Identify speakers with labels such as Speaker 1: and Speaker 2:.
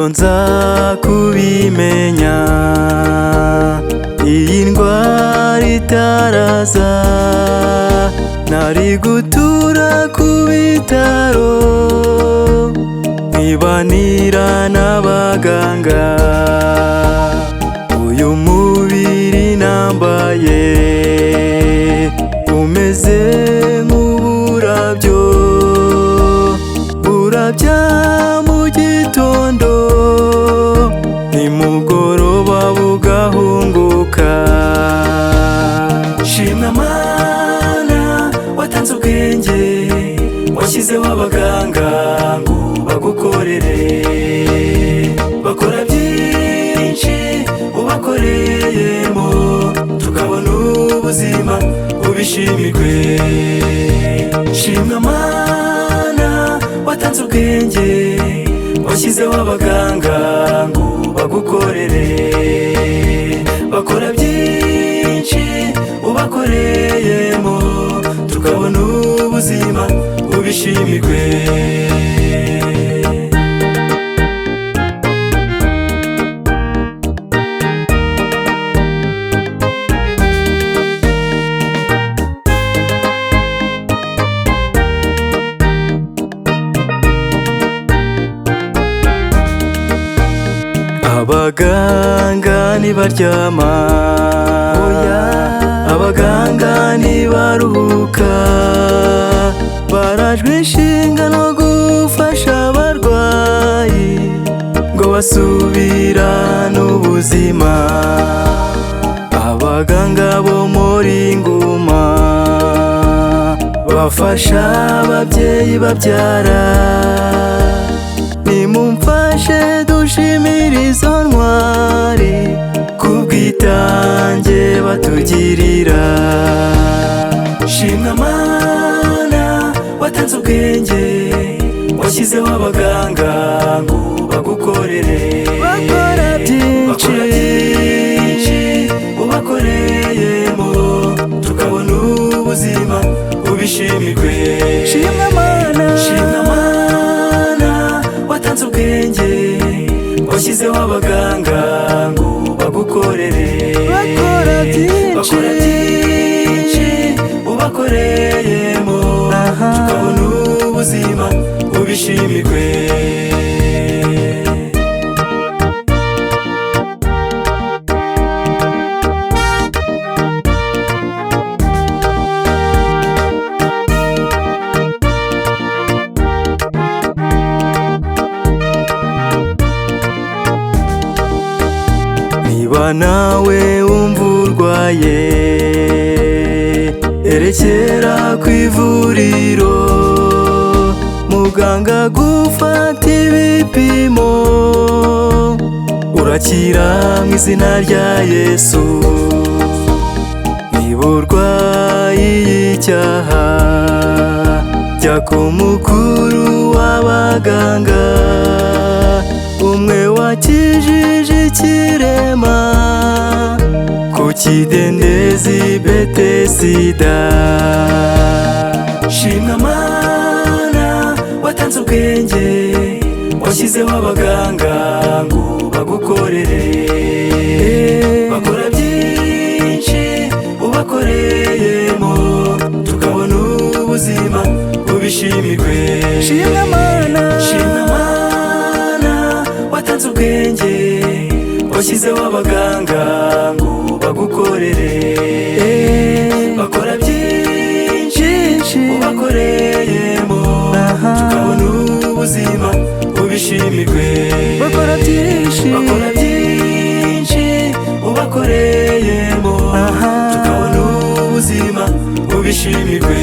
Speaker 1: iyo nza kubimenya iyi ndwara itaraza nari gutura ku bitaro nkibanira n'abaganga. Uyu mubiri nambaye umeze nk'uburabyo burabya mu gitondo nimugoroba bugahunguka. Shimwa Mana watanze ubwenge washyizeho abaganga ngo bagukorere, bakora byinshi ubakoreyemo tukabona ubuzima ubishimirwe. Shimwa Mana watanze ubwenge washyizeho abaganga ngo bagukorere, bakora byinshi ubakoreyemo tukabona ubuzima ubishimirwe. Abaganga ntibaryama, abaganga ntibaruhuka, barajwe inshinga no gufasha abarwayi ngo basubirane ubuzima. Abaganga bo muri Nguma bafasha ababyeyi babyara, nimumfashe dushimire izo ntwari kubwitange batugirira. Shimwa Mana watanze ubwenge washyizeho abaganga ngo bagukorere, bakora byinshi ubakoreyemo tukabona ubuzima ubishimirwe. Shimwa Mana, Shimwa Mana watanze ubwenge washyizeho abaganga ngo bagukorere, bakora byinshi ubakoreyemo tukabona ubuzima ubishimirwe. Niba nawe wumva urwaye erekera ku ivuriro, muganga gufata ibipimo urakira mu izina rya Yesu. Niba urwaye icyaha jya ku mukuru w'abaganga, umwe wakijije ikirema ku kidendezi Betesida. Shimwa Mana watanze ubwenge washyizeho abaganga ngo bagukorere, bakora byinshi ubakoreyemo tukabona ubuzima ubishimirwe. Shimwa Mana, Shimwa Mana watanze ubwenge washyizeho abaganga ngo bagukorere, bakora byinshi ubakoreyemo tukabona ubuzima ubishimirwe. Bakora byinshi ubakoreyemo tukabona ubuzima ubishimirwe.